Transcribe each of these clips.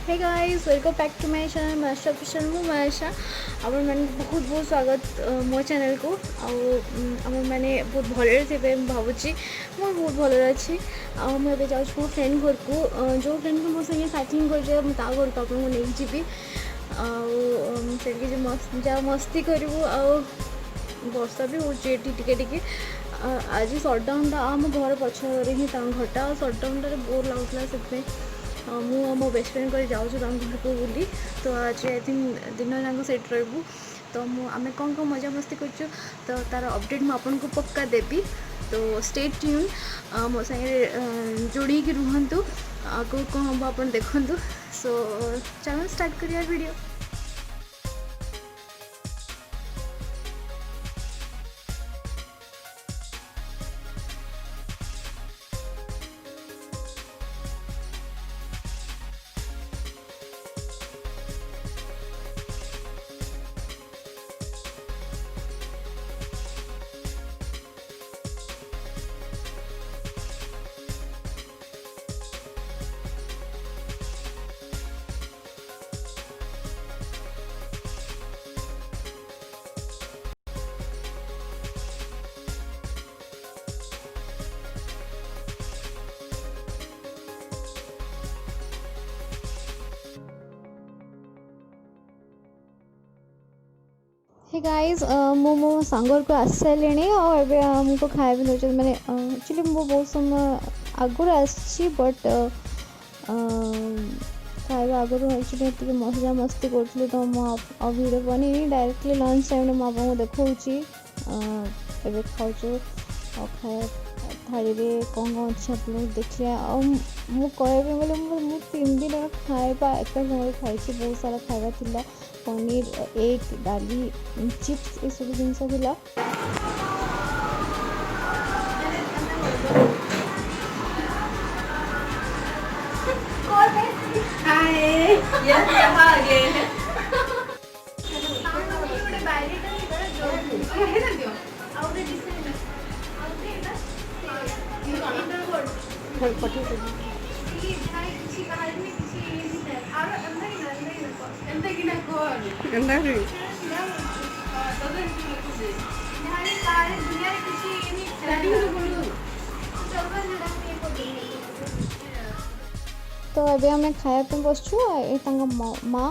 Hey guys welcome back to my channel master official मु मायशा आपण मैंने बहुत बहुत स्वागत मो चैनल को आपण मैंने बहुत भले थे भावुची मैं बहुत भले अच्छी मुझे जाऊँ मो फ्रेंड घर को जो फ्रेंड को मो संगे साइक्लिंग कर घर को आपको नहीं जी से जहाँ मस्ती करूँ वर्षा भी हो टिके आज सटडाउन आम घर पछरे ही घरटा सटडाउन बोर लगुला से मु मो बेस्ट फ्रेंड कर जाऊँ घर को बुली तो आज आई थिंक दिन जाक से रही तो आम कौन कौन मजा मस्ती कर तो तार अपडेट मुझे पक्का देवी तो स्टे ट्यून मो सागे जोड़ी रुहतु आगे कौन हम आप देखु सो चलो स्टार्ट करिया वीडियो। हे गाइस मो सांगर को आस सारे और आमको खाया दौर मैंने एक्चुअली मो बहुत समय आगुरी आसी बट खाଇବା आगुरी एक्चुअली मजा मस्ती करूँ तो मुझे भिडियो बनी डायरेक्टली लंच टाइम में आपको देखा खाऊ खाया थाली में कौन कौन अच्छे आप लोग देखिए मुझे बोले मुझे 3 दिन खाଇବା एक समय खाई बहुत सारा खाଇବା थिला पनीर एग डाली चिप्स ये सब जिनस थिला तो अभी आम खायापी बसचु माँ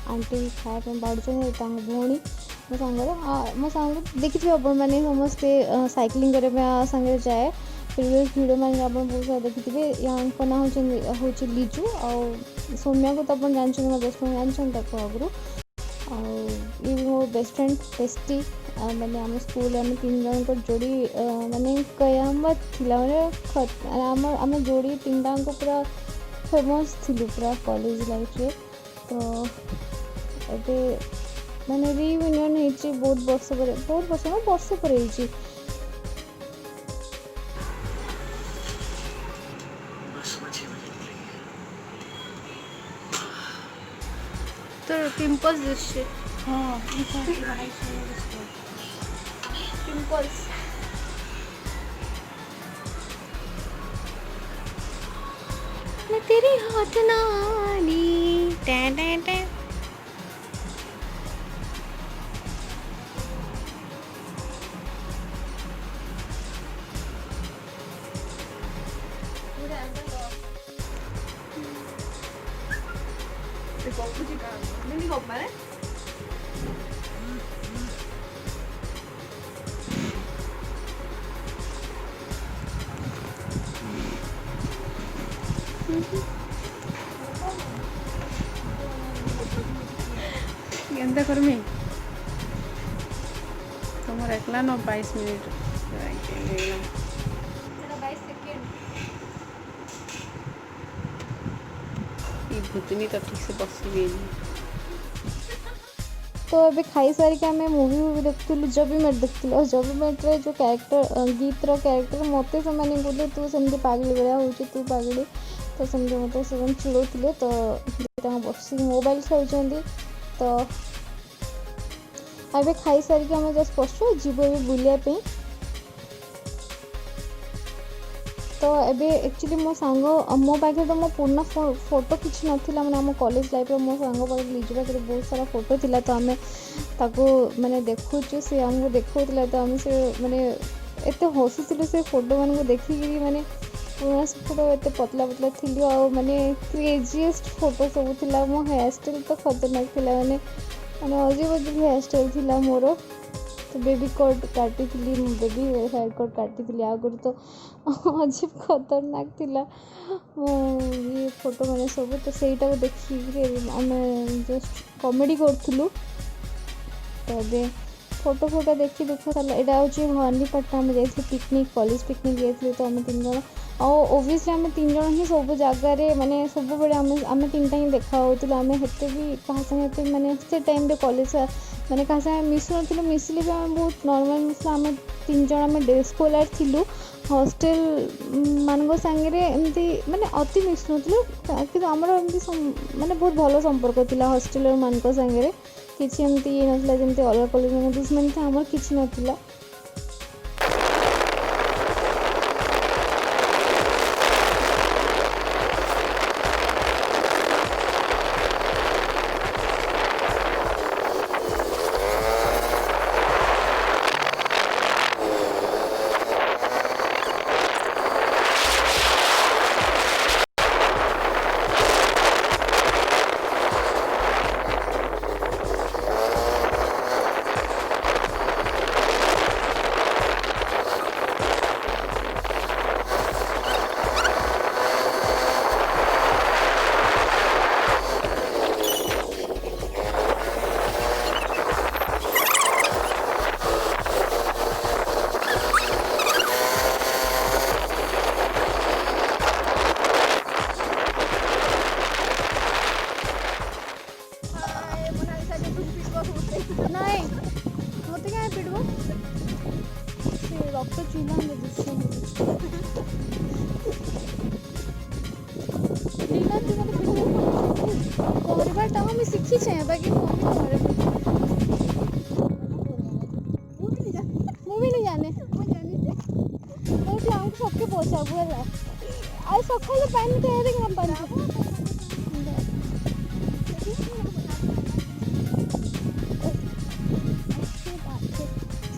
आंटी खायापी बाढ़ भौणी मो सांग देखिए आप समस्ते साइक्लिंग करने सांगे जाए प्रीवियस वीडियो मैंने आप बहुत सारा देखिए यहाँ ना हूँ लिजु आ सौम्या को तो आप जानते मो बेस्ट फ्रेंड जानते आगु ये मो बेस्ट फ्रेंड टेस्टी मैंने आम स्कूल आम 3 जन को जोड़ी माने कयामत थिला माने आम जोड़ी 3 टाक पूरा फेमस थिलु पूरा कॉलेज लाइफ रे तो एबे माने रियूनियन होती बहुत वर्ष पर होती तो पिंपल्स दिसছে हाँ पिंपल्स मैं तेरी हाथ नाली टैं टैं टैं एंता करमी तुम एकला न 22 मिनट भूतनी तो ठीक से बसबी तो अभी खाई सारिक आम मूवी देखुलु जब देखुलु और जब मेट्रे जो कैरेक्टर गीतर कैरेक्टर मत से बोले तू सेमती पागली भाया हो तू पागली तो सेमती मत से चिड़ौले तो बस मोबाइल खेल तो अभी खाई सारिक आम जस्ट बसु जीव बुलापी तो एबे एक्चुअली मो सांग मो पाखे तो मो पूर्ण फोटो किसी नाला मैंने आम कॉलेज लाइफ मो सांग पाखे लिजु पाखे बहुत सारा फोटो थिला तो आम ताको मैंने देखुचु सी आमको देखा तो आम से मैंने एत हसुलु से फोटो मान को देखिकी मैंने पुराना फोटो एत पतला पतला थी मैंने क्रेजीएस्ट फोटो सब थिला मो हेयर स्टाइल तो खतरनाक थिला मैंने मैंने अजीब अजीब हेयर स्टाइल थिला मोर तो बेबी कट काटी बेबी हेयर कट काटी आगुरी तो अजीब खतरनाक थिला ये फोटो मैंने सब तो सहीटा देखिए आम जस्ट कॉमेडी करूँ तो ये फोटो फोटो देखी दुख सारा यहाँ हूँ भवानीपाटना आम जाइए पिकनिक कॉलेज पिकनिक जाइए तो आम 3 जन ओबियसली आम 3 जन ही सब जगार माने सब बड़े आम 3टा ही देखा होते आम हेते भी क्या संगे माने से टाइम कॉलेज मैंने क्या संगे मिसु नु मिसले भी आम बहुत नॉर्मल मिसला आम 3 जन आम डे स्कॉलर थिलु हॉस्टेल मान सांगे एमती माने अति मिसु कि आमर एमती माने बहुत भल संपर्क थिला हॉस्टेलर मान सांगे किसी एमती ये नाला जमी अलग कॉलेज में दुश्मनी था आमर किसी नाला नहीं मत क्या पिटब से रक्त चूल्हा में दृश्य पहरबाटा मुझे शिखी बाकी मुझे नहीं जाने हमको सबके पहुँचाबू है आज सकाल पानी तो हम पानी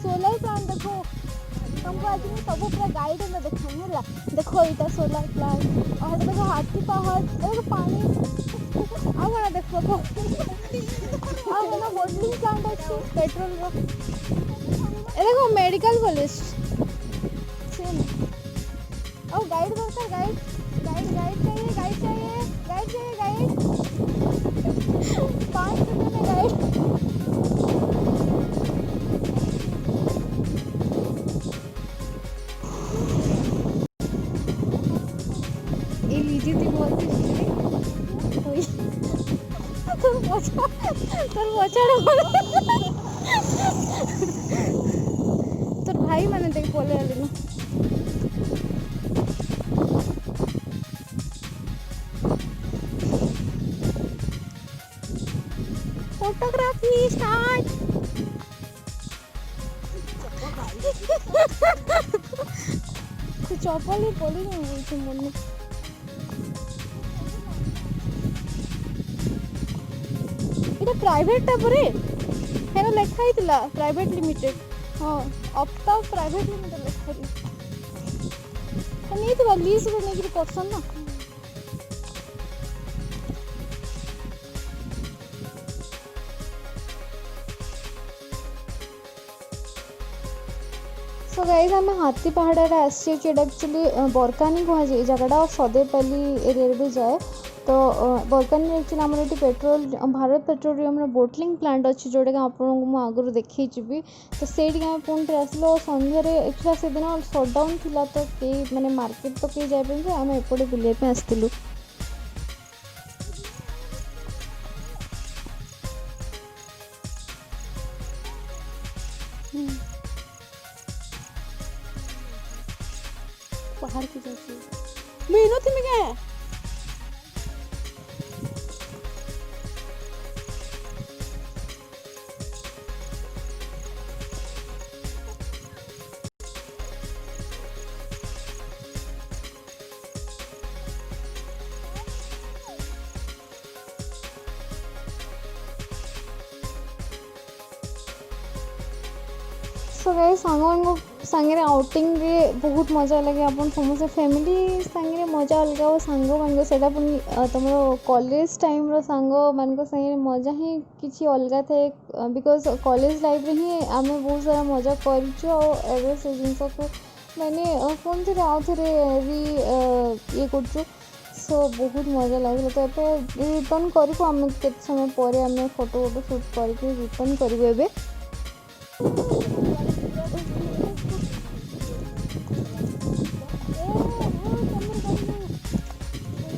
सोलर प्लांट देखो तुमको आज मैं सब पूरा गाइड में दिखाऊंगी ला देखो इटा सोलर प्लांट और देखो हाथी पहाड़ देखो पानी अब ना देखो अब ना बोटलिंग प्लांट अच्छी पेट्रोल रो ए देखो मेडिकल कॉलेज सेम और गाइड दरकार गाइड गाइड गाइड चाहिए गाइड चाहिए गाइड चाहिए गाइड 5 रुपये में गाइड लीजिए थी बहुत तोर भाई मैंने देख बोले फोटोग्राफी स्टार्ट चप्पल ही बोली नहीं बोलते मन में এটা প্রাইভেটটা পরে হেন লেখা হইতিলা প্রাইভেট লিমিটেড हाँ অপটা প্রাইভেট লিমিটেড লেখা হইতি नहीं तो लीज रे नहीं कि करसन ना सो गाइस हम हाथी पहाड़ आसचे एक्चुअली बरकानी कह जाए जगह सदैपल्ली एरिया भी जाए तो बरकानी एक्चुअली आम ये petrol Bharat petroleum bottling plant अच्छी जोटा कि आपको आगुरी देखी तो सही आम पुणी आसलो सन्धार एक्चुअली से दिन सटडाउन थिला तो कई माने मार्केट तो कई जाए आम एपटे बुलाइप आसलु बाहर की जाती मेहनत में क्या है सो गाइस सांगे आउटिंग रे बहुत मजा लगे अपन समस्त फैमिली सांगे मजा अलग और सांग मान से तुम कॉलेज टाइम रो सांग मान संगे मजा ही किसी अलग थे बिकॉज कॉलेज लाइफ रे ही आम बहुत सारा मजा कर से जिन को मैंने पुणी थे आउ थे ये कर सो बहुत मजा लगे तो ये रिटर्न करूँ आम के समय पर आम फोटो वोटो शूट करके रिटर्न करूँ ए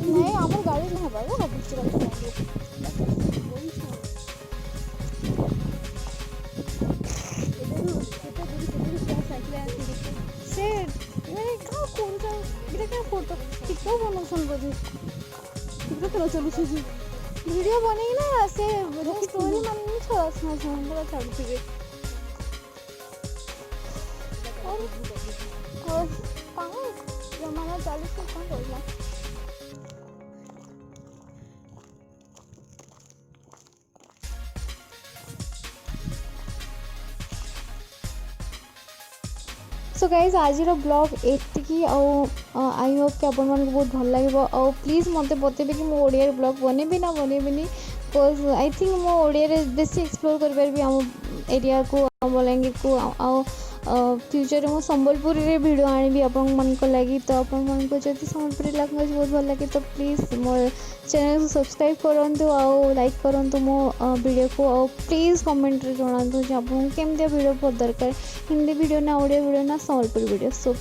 नहीं आम गाड़ी नहीं से मैंने क्या फोटो टिकटॉक बनाऊँ बोधे टिकटॉक चलू वीडियो बन ना से स्टोरी मान छड़ा छाड़ुवे जमाना चली कौन कहला सो गाइज आज ब्लॉग एतिकी आई होप कि आपण मानक बहुत भल लगे और प्लीज मत बतेबे कि मुझे ब्लॉग बनेबी ना बनेबिनी बिकॉज आई थिंक मुझे बेसी एक्सप्लोर कर पारि आम एरिया को बलांगीर को फ्यूचर में संबलपुर रे वीडियो आनी आपण मन को लगी तो आपण मन को जब संबलपुरी लैंग्वेज बहुत भल लगे तो प्लीज़ मो चैनल को सब्सक्राइब करूँ आउ लाइक करूँ मो वीडियो को और प्लीज़ कमेंट रे जणातु जे आपको केमती वीडियो बहुत दरकार हिंदी वीडियो ना ओडिया वीडियो ना संबलपुरी वीडियो सो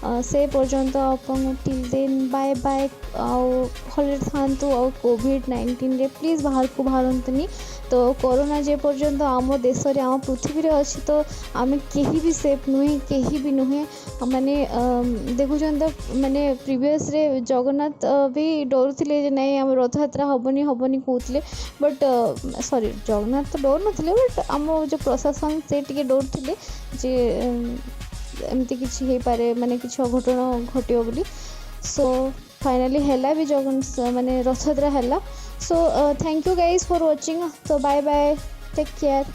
से पर्यंत आपन टिल देन बाय बाय आउ भले थांतु आउ कोविड-19 रे प्लीज़ बाहर को बाहरंतनी तो कोरोना जे पर्यंत आम देश रे आम पृथ्वी रे अच्छी तो आम कहीं भी सेफ नुहे कहीं भी नुहे माने देखुन तो माने प्रीवियस रे जगन्नाथ भी डरुले नहीं आम रथ यात्रा हबनी हबनी कहते बट सॉरी जगन्नाथ तो डर नथिले बट आम जो प्रशासन से टिके डरुले जे एमती किसी हो पारे माने किसी अघटन घटियो बोली सो फाइनली हैला भी जगन माने रथ यात्रा हैला so thank you guys for watching तो बाय बाय टेक केयर।